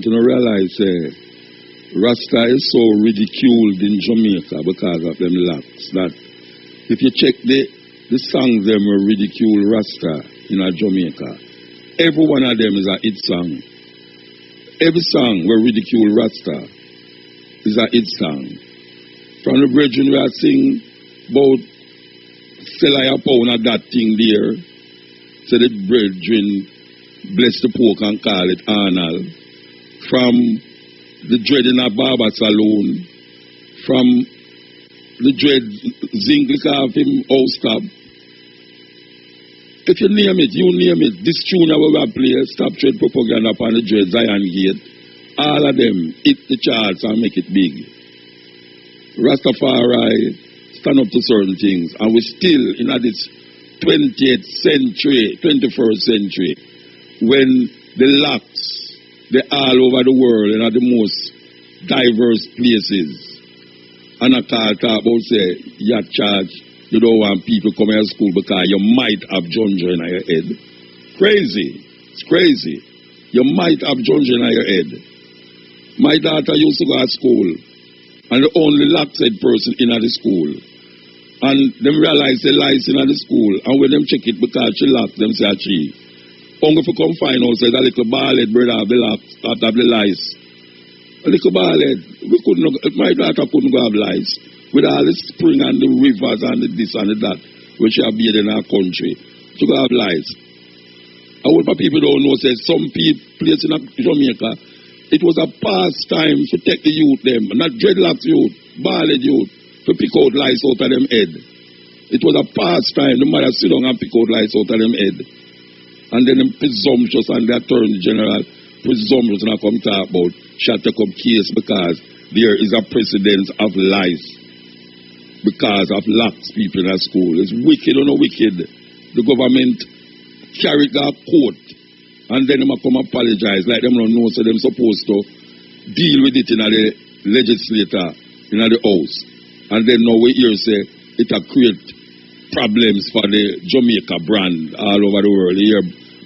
want to realize Rasta is so ridiculed in Jamaica because of them locks that if you check the songs them will ridicule Rasta in Jamaica. Every one of them is a hit song. Every song will ridicule Rasta is a hit song. From the brethren we are sing about Selaya Pound of that thing there. So the brethren bless the pork and call it Arnold. From the dread in a barber saloon, from the dread Zinglica of him house stop. If you name it, you name it. This tune we will play, Stop Trade Propaganda upon the dread Zion Gate. All of them hit the charts and make it big. Rastafari stand up to certain things, and we're still in this 20th century, 21st century, when the locks, they're all over the world and are the most diverse places. And I can't talk about say, you charge, you don't want people coming to school because you might have Junja in your head. Crazy. It's crazy. You might have Junja in your head. My daughter used to go to school, and the only lock-head person in the school. And them realize the lies in the school, and when them check it because she locked, them say she. Only for come find out, says a little ball-head brother have the locks, have the lies. A little ball-head. My daughter couldn't go have lies. With all the spring and the rivers and the this and the that, which have been in our country. To go have lies. I hope people don't know, say some places in Jamaica, it was a pastime to take the youth them, not dreadlocks youth, ball-head youth, to pick out lies out of them head. It was a pastime, the mother sit down and pick out lies out of them head. And then them presumptuous and the Attorney General presumptuous and I come talk about shall take up case because there is a precedence of lies because of lax people in a school. It's wicked or no wicked. The government carry that court and then them come apologize like them don't know so them supposed to deal with it in the legislature in the house. And then now we hear say it will create problems for the Jamaica brand all over the world. Here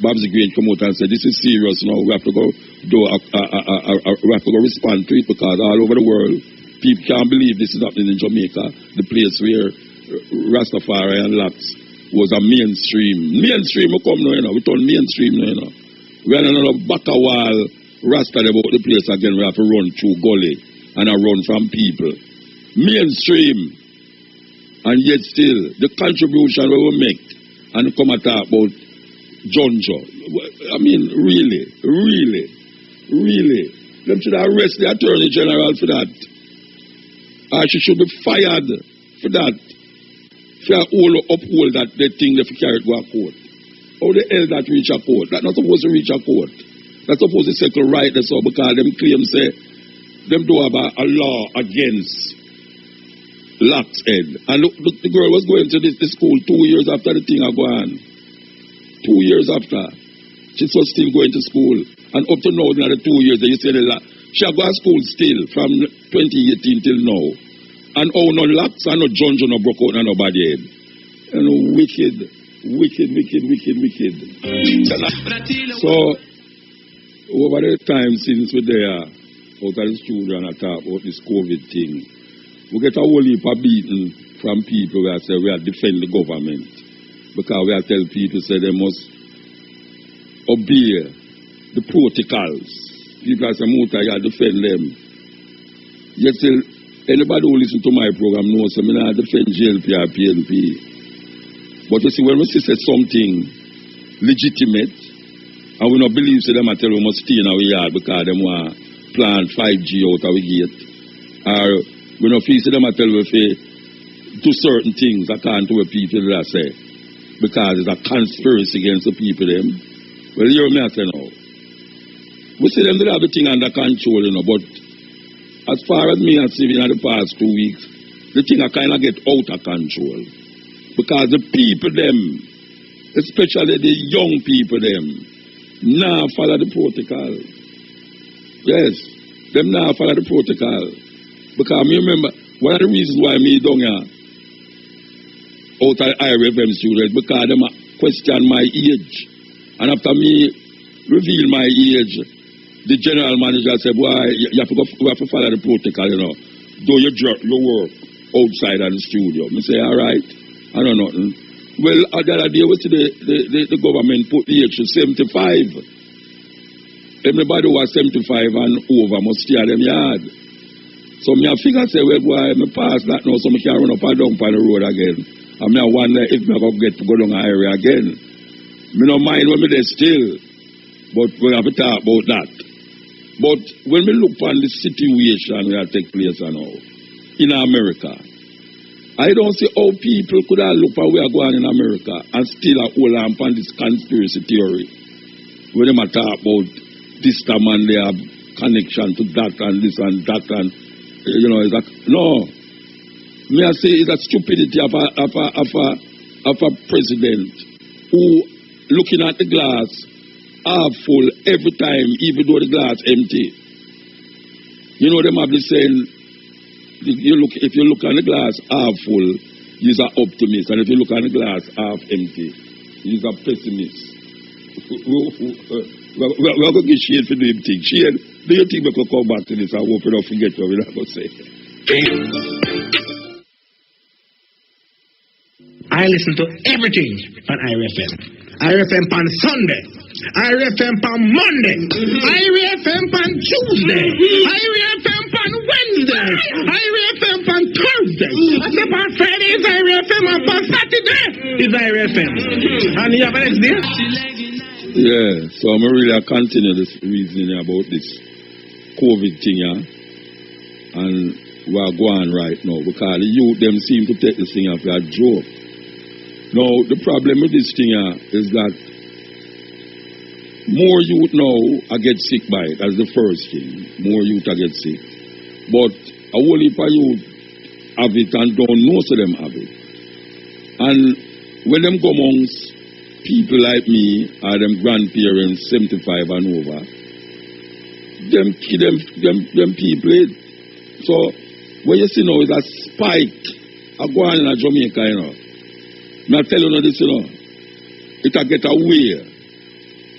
Babs Green come out and say this is serious now. We have to go respond to it because all over the world people can't believe this is happening in Jamaica, the place where Rastafari and Lax was a mainstream. Mainstream we come now, you know. We turn mainstream now, you know. We are another back a wall Rasta about the place again. We have to run through gully and a run from people. Mainstream. And yet still the contribution we will make and come and talk about Junja. I mean, really. Them should arrest the Attorney General for that. She should be fired for that. For uphold that they think they carry it go to court. How the hell that reach a court? That's not supposed to reach a court. That's supposed to settle right that's all because them claims say them do have a law against Lax head. And the girl was going to this school 2 years after the thing had gone. 2 years after. She was still going to school. And up to now, another 2 years, you say she had gone to school still from 2018 till now. And oh, no Lax and no Junja no broke out and nobody head. You know, wicked. So, over the time since we're there, out of the studio and I talk about this COVID thing, we get a whole heap of beating from people where say we are defend the government. Because we are tell people say they must obey the protocols. People say Muta, you defend them. Yet still, anybody who listen to my program knows I mean I defend GLP or PNP. But you see, when we say something legitimate, and we don't believe them I tell we must stay in our yard because they want plant 5G out of our gate. Or we don't feel them I tell we do certain things according to what people that say. Because it's a conspiracy against the people them. Well, you hear me I say now. We see them they have the thing under control, you know, but as far as me and Steve in the past 2 weeks, the thing I kind of get out of control. Because the people them, especially the young people them, now follow the protocol. Yes, them now follow the protocol. Because I remember, one of the reasons why me down here, out of IRFM studio, is because them question my age. And after me reveal my age, the general manager said, "Boy, you have to follow the protocol, you know. Do your work outside of the studio." I say, "All right, I know nothing." Well, the other day, we see the government put the age to 75. Everybody who was 75 and over must stay at them yard. So I figure, say, well, boy, I pass that now, so I can run up and down on the road again. And I wonder if I can get to go down the highway again. I don't mind when I'm there still, but we have to talk about that. But when we look on the situation that take place now in America, I don't see how people could have looked at where we are going in America and still hold on to this conspiracy theory. When they talk about this time and they have connection to that and this and that and you know, it's like, no. Me I say it's a stupidity of a president who looking at the glass half full every time, even though the glass empty. You know them have been saying, if you look on the glass half full, you're an optimist, and if you look on the glass half empty, you're a pessimist. We're going to give Shane for doing things. Shane, do you think we could come back to this? I hope you don't forget what we're going to say. I listen to everything on IRFM. IRFM on Sunday. IRFM on Monday. IRFM on Tuesday. IRFM on Wednesday. IRFM on Thursday. I said on Friday is IRFM, and on Saturday is IRFM. And you have an next day? Yeah, so I'm really continue this reasoning about this COVID thing, yeah, and we're going right now because the youth them seem to take this thing as a joke. Now the problem with this thing is that more youth now I get sick by it. That's the first thing. More youth I get sick, but a whole heap of youth have it and don't know so them have it, and when them go amongst people like me or them grandparents 75 and over, them people, so what you see now is a spike a going on in Jamaica, you know. I tell you this, you know, it'll get away.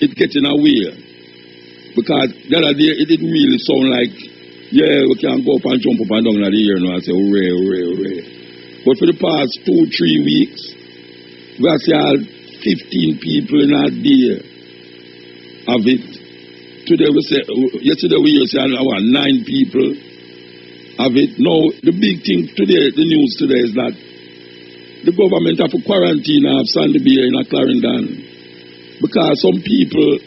It's getting away. Because the other day it didn't really sound like, yeah, we can go up and jump up and down in the air now and say, hooray, hooray, hooray. But for the past 2-3 weeks, we have seen 15 people in a day of it. Today we say, yesterday we used to say 9 people of it. Now, the big thing today, the news today is that the government have to quarantine of Sandy Bay in a Clarendon. Because some people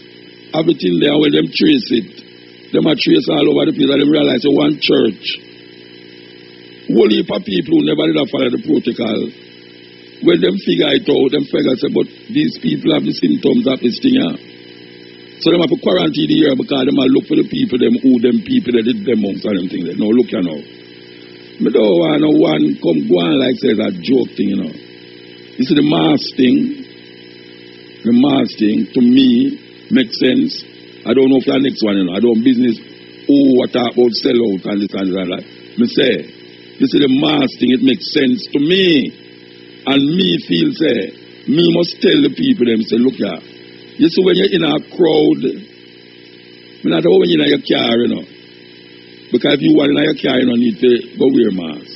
have it in there when them trace it. Them are trace all over the place and them realize one church. Whole heap of people who never did follow the protocol. When them figure it out, them figure say, but these people have the symptoms of this thing, yeah. So them have to quarantine the year because them are look for the people, them who them people that did them monks and them things. No, look you know. I don't want no one come go on like says a joke thing, you know. You see the mask thing, to me makes sense. I don't know if the next one, you know. I don't business what talk about sell out and this and that. Me say, you see the mask thing, it makes sense to me. And me feel say, me must tell the people them say, look here, you see when you're in a crowd, me not when you're in your car, you know. Because if you want in your car, you don't need to go wear mask.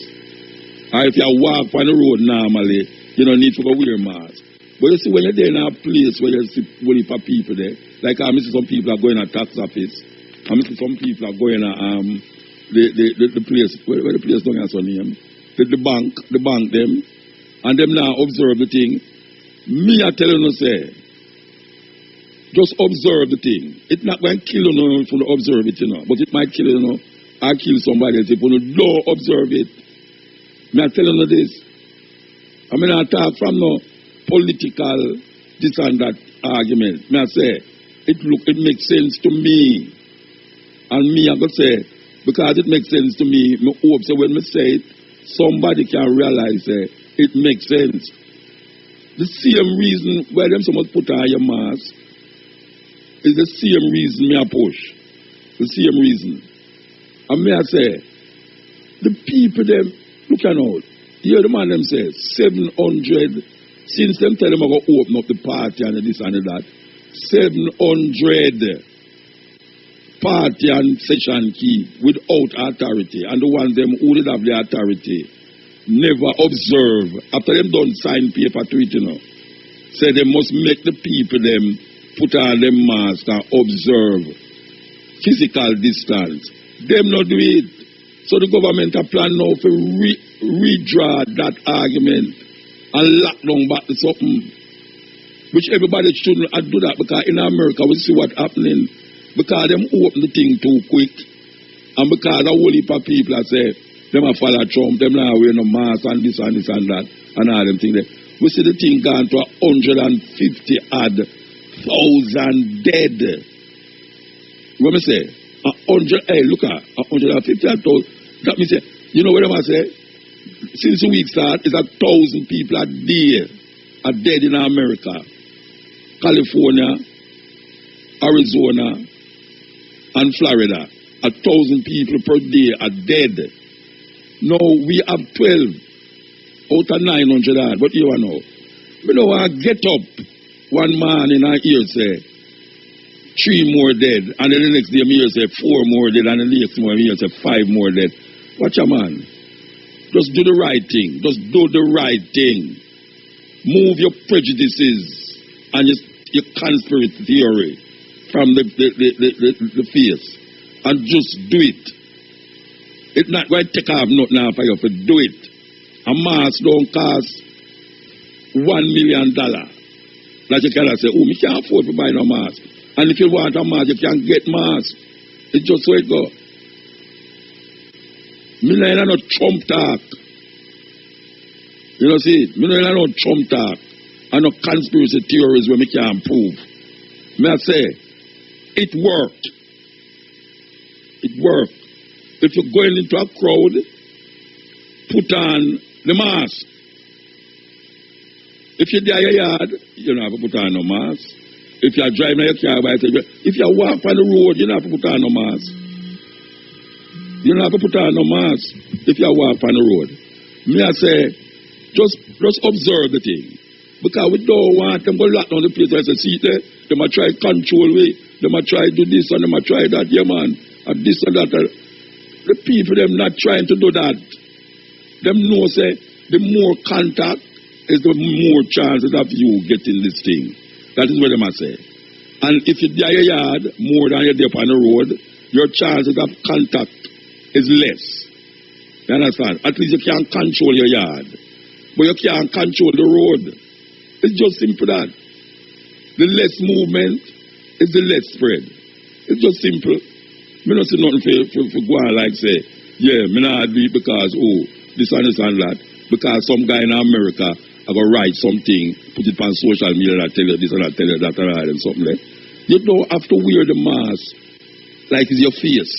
Or if you walk on the road normally, you don't need to go wear mask. But you see when you're there in a place where you see a for people there, like I see some people are going to tax office, I see some people are going to the place, where the place don't have some name, the bank them. And them now observe the thing. Me I tell you, say, just observe the thing. It's not going to kill you if you don't observe it, you know. But it might kill you, or kill somebody else if you don't observe it. Me I tell you this. I mean, I talk from no political this and that argument. Me I say, it makes sense to me. And me I go say, because it makes sense to me, I hope so when me say it, somebody can realize it makes sense. The same reason why them so much put on your mask is the same reason me I push. The same reason. And me I say, the people them, look out, hear the man them say, 700, since them tell them I'm going to open up the party and this and that, 700 party and session keep without authority, and the ones them who did have the authority never observe. After them don't sign paper to it, say they must make the people them put on them mask and observe physical distance. Them not do it. So the government are plan now to redraw that argument and lock down back to something, which everybody shouldn't do that, because in America we see what's happening, because them open the thing too quick, and because a whole heap of people are say them a follow Trump, them not wear no mask and this and this and that and all them things there. We see the thing gone to 150,000 dead. What me say? 100, hey, look at 150,000. That means, you know what I say? Since the week start, it's 1,000 people a day are dead in America, California, Arizona, and Florida. 1,000 people per day are dead. Now we have 12 out of 900. But you know, we don't want to get up. One man in our ear say 3 more dead, and then the next day me hear say 4 more dead, and the next more me hear say 5 more dead. Watch a man. Just do the right thing. Just do the right thing. Move your prejudices and your conspiracy theory from the face, and just do it. It's not going to take off nothing now for you to do it. A mask don't cost $1 million. Like you cannot say, oh, me can't afford to buy no mask. And if you want a mask, you can get mask. It's just so it go. Me no no Trump talk. You know, see, me no Trump talk. And no conspiracy theories where me can't prove. Me I say, it worked. It worked. If you're going into a crowd, put on the mask. If you're there in your yard, you don't have to put on no mask. If you're driving your car, if you walk on the road, you don't have to put on no mask. You don't have to put on no mask if you walk on the road. Me I say, just observe the thing. Because we don't want them to lock down the place where they see there. They might try control we. They might try do this and they might try that. Yeah, man. And this and that. The people, them not trying to do that. Them know, say, the more contact is the more chances of you getting this thing. That is what they must say. And if you're in your yard more than you're there on the road, your chances of contact is less. You understand? At least you can't control your yard. But you can't control the road. It's just simple that. The less movement is the less spread. It's just simple. Me not see nothing for go on like say, yeah, me not do it because, oh, this and this and that. Because some guy in America I go write something, put it on social media and tell you this and that, tell you that and something like. You don't have to wear the mask like it's your face.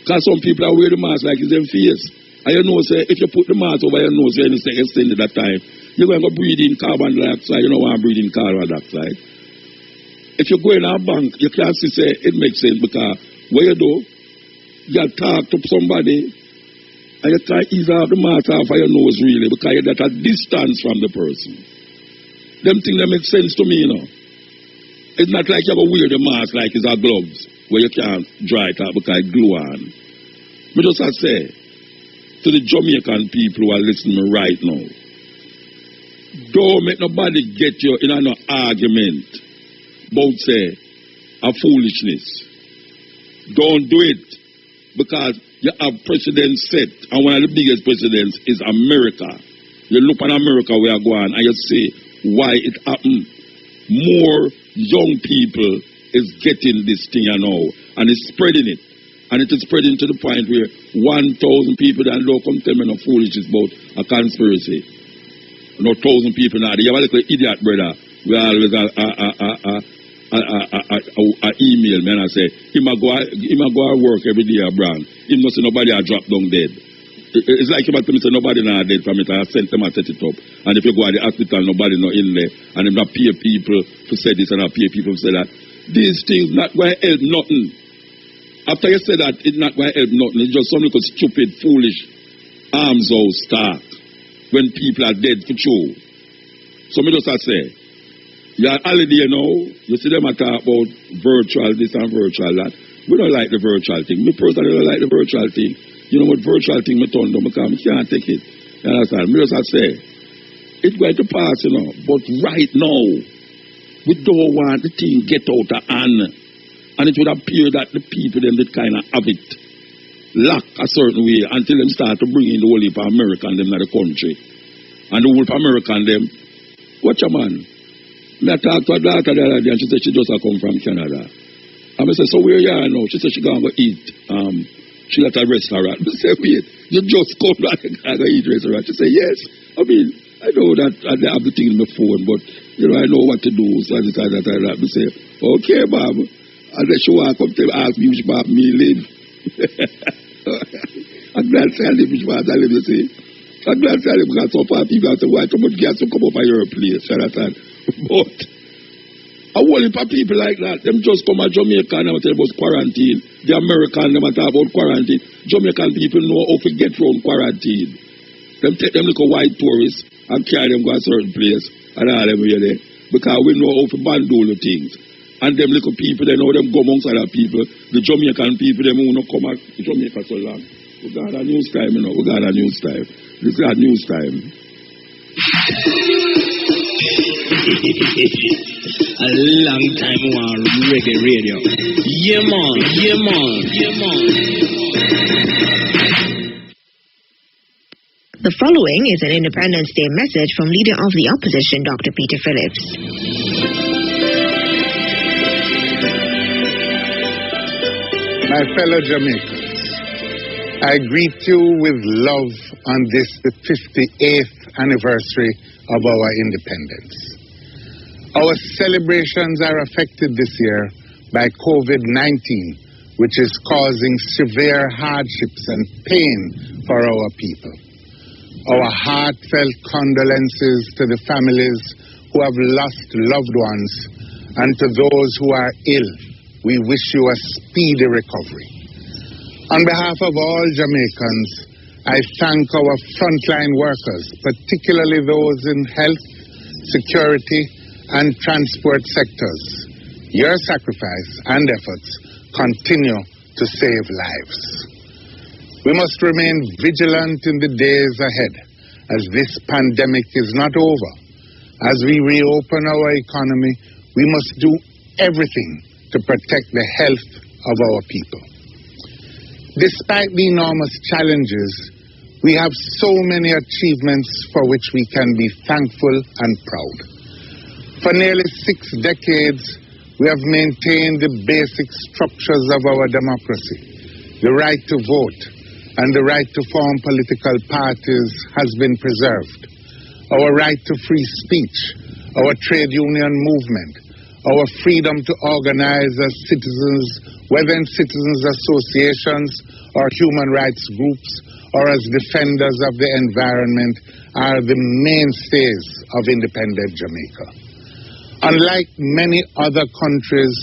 Because some people are wear the mask like it's their face. And you know, say, if you put the mask over your nose, you extend it that time, you're going to breathe in carbon dioxide. You don't want to breathe in carbon dioxide. If you go in a bank, you can't say it makes sense because what you do, you talk to somebody and you can't ease off the mask off of your nose really because you're at a distance from the person. Them things that make sense to me, you know. It's not like you have to wear the mask like it's a gloves where you can't dry it out because it glue on. Me just say to the Jamaican people who are listening to me right now, don't make nobody get you in an argument about say a foolishness. Don't do it because you have presidents set, and one of the biggest presidents is America. You look at America where you go on and you see why it happened. More young people is getting this thing now and it's spreading it. And it is spreading to the point where 1,000 people that don't come tell me no foolishness about a conspiracy. No 1,000 people now. You have a little idiot brother. We always email me and I say, him a go to work every day at Brown. He must say nobody a drop down dead. It's like him to me say nobody not dead from it. I sent them and set it up. And if you go to the hospital, nobody not in there. And them not pay people to say this and not pay people to say that. These things not going to help nothing. After you say that, it's not going to help nothing. It's just some little stupid, foolish arms out talk when people are dead for true. So me just say, Yeah, holiday now. You see them talk about virtual this and virtual that. We don't like the virtual thing. Me personally don't like the virtual thing. You know what virtual thing me turn down because I can't take it. You understand? Me just say, it's going to pass, you know. But right now, we don't want the thing get out of hand. And it would appear that the people them that kind of have it lack a certain way until them start to bring in the whole heap of American them in the country. And the whole heap of American them, watch a man. I talked to a daughter the other day and she said she just come from Canada. And I said, so where you are now? She said she going to go eat. She at a restaurant. I said, wait, you just come back and go eat restaurant. She said, yes. I mean, I know that I have the thing in my phone, but you know, I know what to do. So I decided that. I say, okay, Bob. And then she walk up to ask me which part me live. I'm glad to say I live which part I live, you see. I'm glad to say I live because some people say, why so much gas to come up at your place? But a whole heap of people like that, them just come at Jamaica and they tell about quarantine. The American, them talk about quarantine. Jamaican people know how to get around quarantine. Them take them little white tourists and carry them to a certain place and all them here there. Because we know how to bandole the things. And them little people, they know them go amongst other people. The Jamaican people, them who don't come at Jamaica so long. We got a news time, you know. We got a news time. This is a news time. A long time on reggae radio. Yeah, man. Yeah, man. Yeah, man. The following is an Independence Day message from Leader of the Opposition, Dr. Peter Phillips. My fellow Jamaicans, I greet you with love on this, the 58th anniversary of our independence. Our celebrations are affected this year by COVID-19, which is causing severe hardships and pain for our people. Our heartfelt condolences to the families who have lost loved ones and to those who are ill. We wish you a speedy recovery. On behalf of all Jamaicans, I thank our frontline workers, particularly those in health, security, and transport sectors. Your sacrifice and efforts continue to save lives. We must remain vigilant in the days ahead, as this pandemic is not over. As we reopen our economy, we must do everything to protect the health of our people. Despite the enormous challenges, we have so many achievements for which we can be thankful and proud. For nearly 6 decades, we have maintained the basic structures of our democracy. The right to vote and the right to form political parties has been preserved. Our right to free speech, our trade union movement, our freedom to organize as citizens, whether in citizens associations or human rights groups or as defenders of the environment, are the mainstays of independent Jamaica. Unlike many other countries,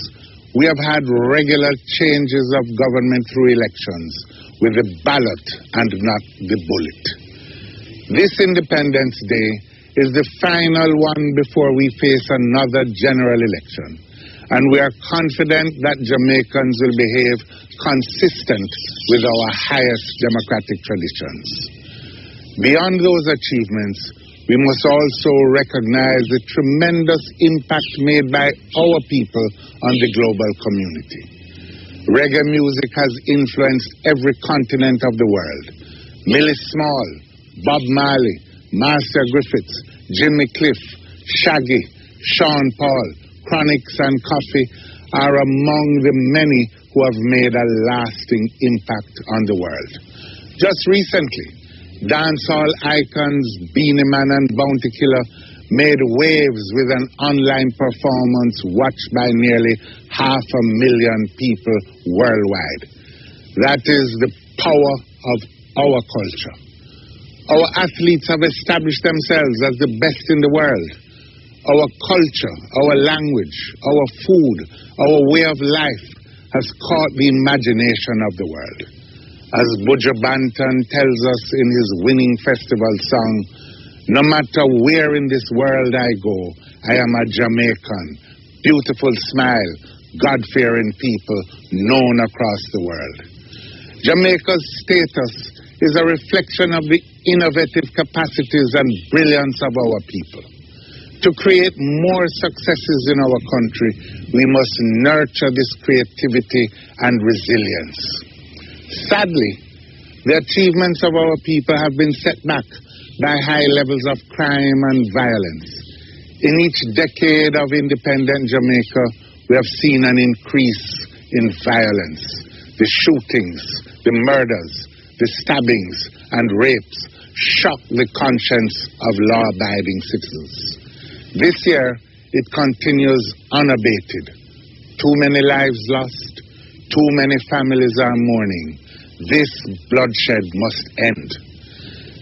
we have had regular changes of government through elections with the ballot and not the bullet. This Independence Day is the final one before we face another general election. And we are confident that Jamaicans will behave consistent with our highest democratic traditions. Beyond those achievements, we must also recognize the tremendous impact made by our people on the global community. Reggae music has influenced every continent of the world. Millie Small, Bob Marley, Marcia Griffiths, Jimmy Cliff, Shaggy, Sean Paul, Chronix and Coffee are among the many who have made a lasting impact on the world. Just recently, dancehall icons Beenie Man and Bounty Killer made waves with an online performance watched by nearly 500,000 people worldwide. That is the power of our culture. Our athletes have established themselves as the best in the world. Our culture, our language, our food, our way of life has caught the imagination of the world. As Buju Banton tells us in his winning festival song, No matter where in this world I go, I am a Jamaican. Beautiful smile, God-fearing people known across the world. Jamaica's status is a reflection of the innovative capacities and brilliance of our people. To create more successes in our country, we must nurture this creativity and resilience. Sadly, the achievements of our people have been set back by high levels of crime and violence. In each decade of independent Jamaica, we have seen an increase in violence. The shootings, the murders, the stabbings, and rapes shock the conscience of law-abiding citizens. This year, it continues unabated. Too many lives lost, too many families are mourning. This bloodshed must end.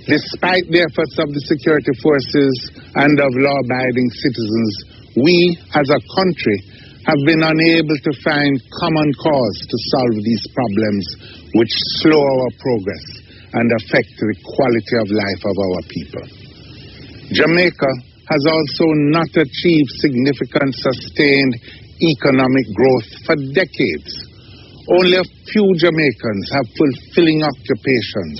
Despite the efforts of the security forces and of law-abiding citizens, we as a country have been unable to find common cause to solve these problems which slow our progress and affect the quality of life of our people. Jamaica has also not achieved significant sustained economic growth for decades. Only a few Jamaicans have fulfilling occupations,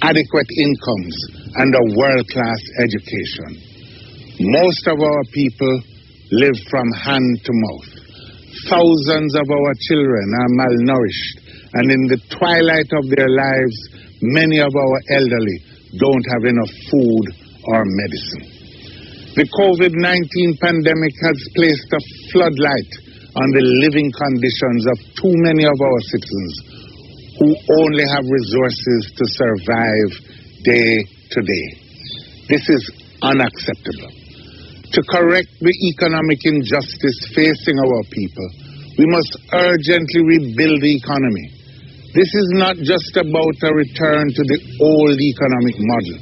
adequate incomes, and a world-class education. Most of our people live from hand to mouth. Thousands of our children are malnourished, and in the twilight of their lives, many of our elderly don't have enough food or medicine. The COVID-19 pandemic has placed a floodlight on the living conditions of too many of our citizens who only have resources to survive day to day. This is unacceptable. To correct the economic injustice facing our people, we must urgently rebuild the economy. This is not just about a return to the old economic model.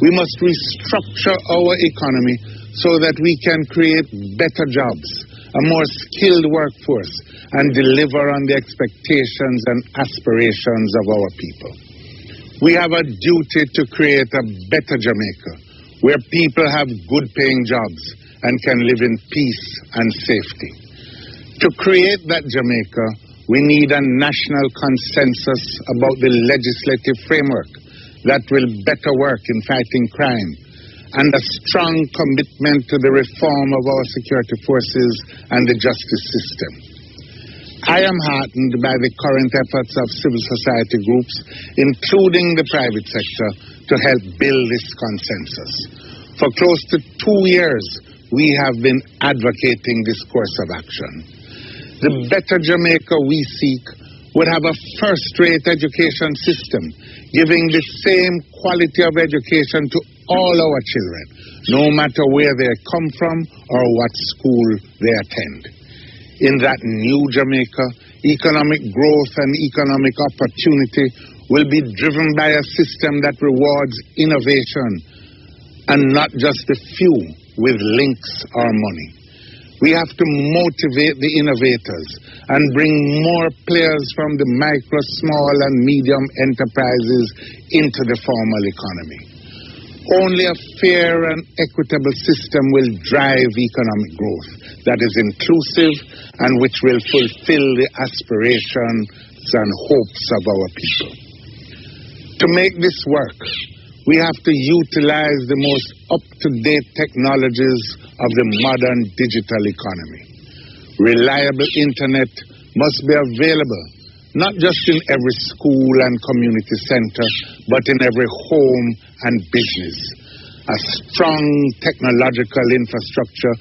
We must restructure our economy so that we can create better jobs, a more skilled workforce, and deliver on the expectations and aspirations of our people. We have a duty to create a better Jamaica, where people have good-paying jobs and can live in peace and safety. To create that Jamaica, we need a national consensus about the legislative framework that will better work in fighting crime, and a strong commitment to the reform of our security forces and the justice system. I am heartened by the current efforts of civil society groups, including the private sector, to help build this consensus. For close to 2 years, we have been advocating this course of action. The better Jamaica we seek would have a first-rate education system, giving the same quality of education to all our children, no matter where they come from or what school they attend. In that new Jamaica, economic growth and economic opportunity will be driven by a system that rewards innovation and not just a few with links or money. We have to motivate the innovators and bring more players from the micro, small, and medium enterprises into the formal economy. Only a fair and equitable system will drive economic growth that is inclusive and which will fulfill the aspirations and hopes of our people. To make this work, we have to utilize the most up-to-date technologies of the modern digital economy. Reliable internet must be available, not just in every school and community center, but in every home and business. A strong technological infrastructure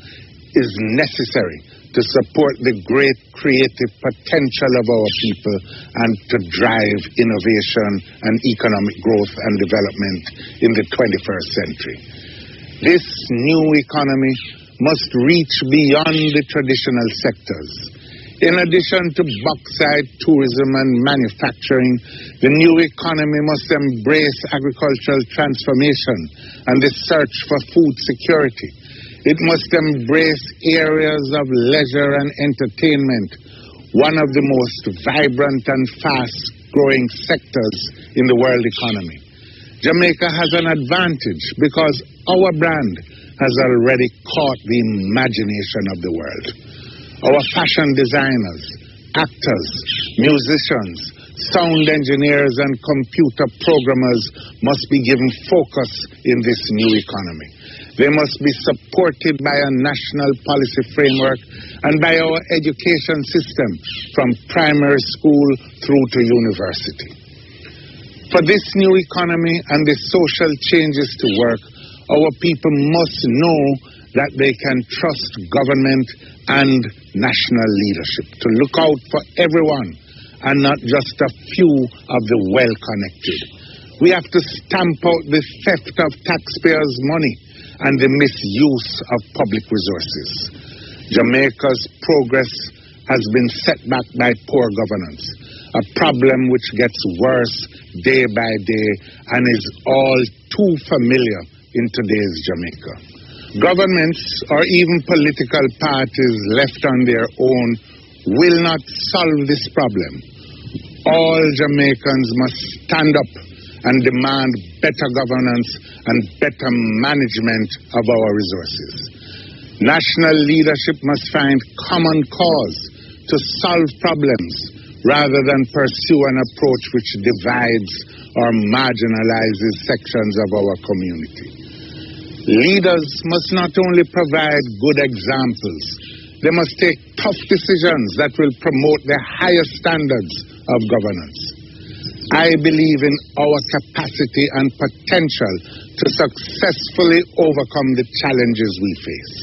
is necessary to support the great creative potential of our people and to drive innovation and economic growth and development in the 21st century. This new economy must reach beyond the traditional sectors. In addition to bauxite, tourism, and manufacturing, the new economy must embrace agricultural transformation and the search for food security. It must embrace areas of leisure and entertainment, one of the most vibrant and fast-growing sectors in the world economy. Jamaica has an advantage because our brand has already caught the imagination of the world. Our fashion designers, actors, musicians, sound engineers, and computer programmers must be given focus in this new economy. They must be supported by a national policy framework and by our education system from primary school through to university. For this new economy and the social changes to work, our people must know that they can trust government and national leadership to look out for everyone and not just a few of the well-connected. We have to stamp out the theft of taxpayers' money and the misuse of public resources. Jamaica's progress has been set back by poor governance, a problem which gets worse day by day and is all too familiar in today's Jamaica. Governments or even political parties left on their own will not solve this problem. All Jamaicans must stand up and demand better governance and better management of our resources. National leadership must find common cause to solve problems rather than pursue an approach which divides or marginalizes sections of our community. Leaders must not only provide good examples, they must take tough decisions that will promote the highest standards of governance. I believe in our capacity and potential to successfully overcome the challenges we face.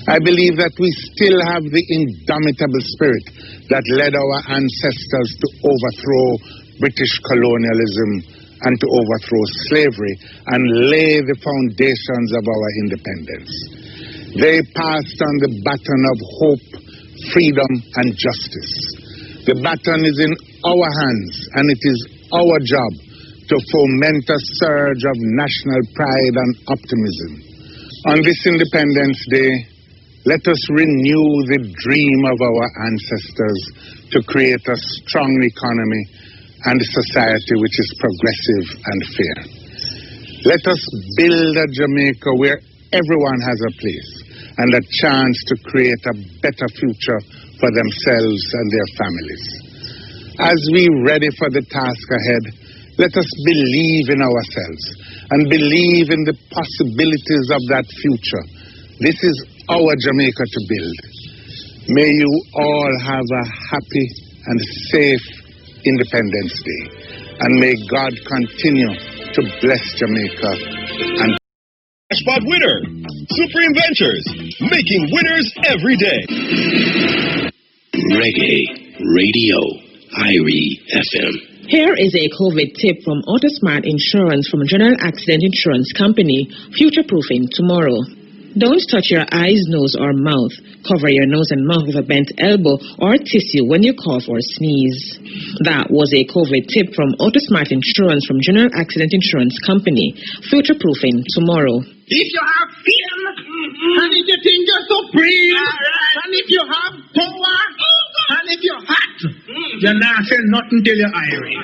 I believe that we still have the indomitable spirit that led our ancestors to overthrow British colonialism and to overthrow slavery and lay the foundations of our independence. They passed on the baton of hope, freedom, and justice. The baton is in our hands, and it is our job to foment a surge of national pride and optimism. On this Independence Day, let us renew the dream of our ancestors to create a strong economy and a society which is progressive and fair. Let us build a Jamaica where everyone has a place and a chance to create a better future for themselves and their families. As we ready for the task ahead, let us believe in ourselves and believe in the possibilities of that future. This is our Jamaica to build. May you all have a happy and safe Independence Day, and may God continue to bless Jamaica and Jackpot winner, Supreme Ventures, making winners every day. Reggae Radio, Irie FM. Here is a COVID tip from Autosmart Insurance from General Accident Insurance Company, future-proofing tomorrow. Don't touch your eyes, nose, or mouth. Cover your nose and mouth with a bent elbow or tissue when you cough or sneeze. That was a COVID tip from Autosmart Insurance from General Accident Insurance Company, future-proofing tomorrow. If you have fear, and if you think you're supreme, and if you have power, and if you're hot, you're not saying nothing till you're irie.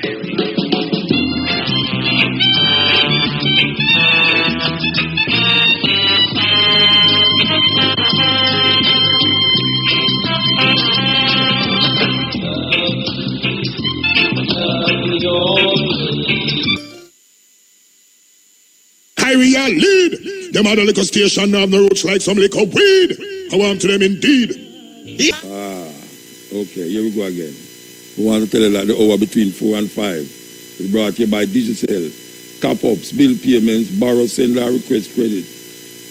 Irie lead. Them other liquor station have no roots like some liquor weed. I want to them indeed. Okay, here we go again. We want to tell you that the hour between 4 and 5 is brought to you by Digicel. Top-ups, bill payments, borrow, send, or request credit.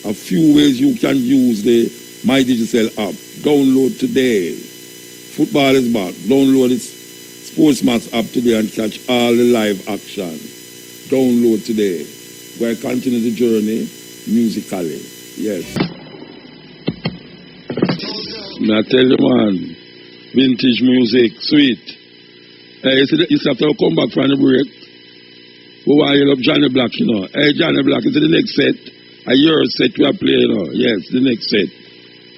A few ways you can use the My Digicel app. Download today. Football is back. Download its Sportsmax app today and catch all the live action. Download today. We'll continue the journey musically. Yes. Now tell you, man, vintage music, sweet. Hey, you have to come back from the break. We want you love Johnny Black, you know. Hey, Johnny Black, is it the next set? A year set we are playing, you know. Yes, the next set.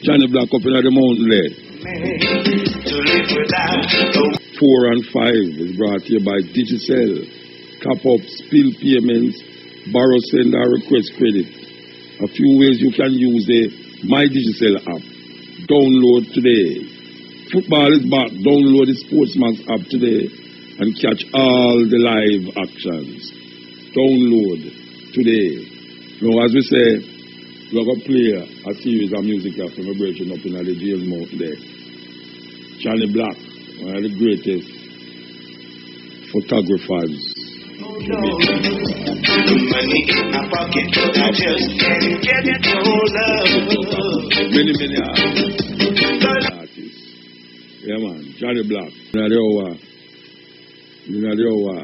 Johnny Black up in the mountain there. 4 and 5 is brought here by Digicel. Top-ups, bill payments, borrow, send, or request credit. A few ways you can use the My Digicel app. Download today. Football is back. Download the Sportsman's app today and catch all the live actions. Download today. Now, as we say, we're going to play a series of music after my breaking up in the James Mount there. Johnny Black, one of the greatest photographers. Money in my pocket, I just can't get no love. Many artists. Yeah, man. Johnny Black. In the hour.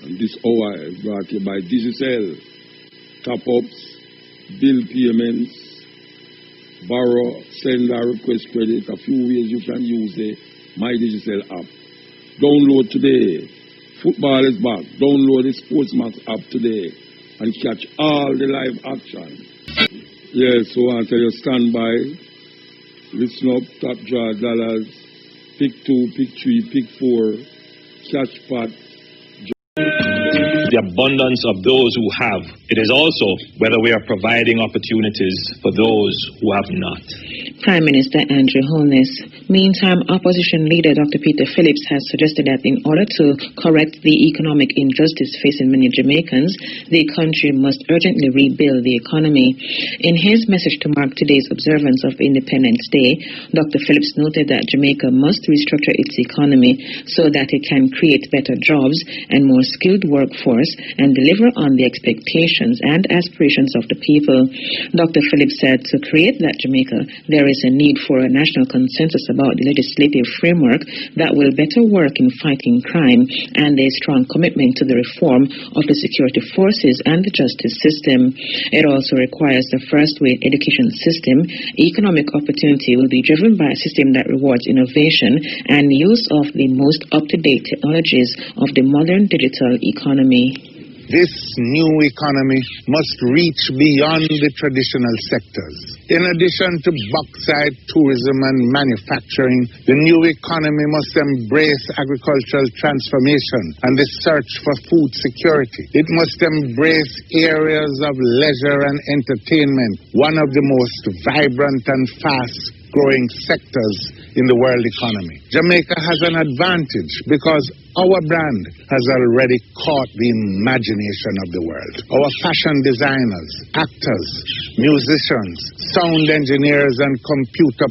And this hour is brought to you by Digicel. Top-ups, bill payments, borrow, send or request credit. A few ways you can use the My Digicel app. Download today. Football is back. Download the Sportsman's app today and catch all the live action. Yes, so I tell you, stand by, listen up, top draw dollars, pick 2, pick 3, pick 4, catch pot. The abundance of those who have. It is also whether we are providing opportunities for those who have not. Prime Minister Andrew Holness. Meantime, opposition leader Dr. Peter Phillips has suggested that in order to correct the economic injustice facing many Jamaicans, the country must urgently rebuild the economy. In his message to mark today's observance of Independence Day, Dr. Phillips noted that Jamaica must restructure its economy so that it can create better jobs and more skilled workforce and deliver on the expectations and aspirations of the people. Dr. Phillips said to create that Jamaica, there is a need for a national consensus about the legislative framework that will better work in fighting crime and a strong commitment to the reform of the security forces and the justice system. It also requires the first-rate education system. Economic opportunity will be driven by a system that rewards innovation and use of the most up-to-date technologies of the modern digital economy. This new economy must reach beyond the traditional sectors. In addition to bauxite, tourism, and manufacturing, the new economy must embrace agricultural transformation and the search for food security. It must embrace areas of leisure and entertainment, one of the most vibrant and fast-growing sectors in the world economy. Jamaica has an advantage because our brand has already caught the imagination of the world. Our fashion designers, actors, musicians, sound engineers, and computer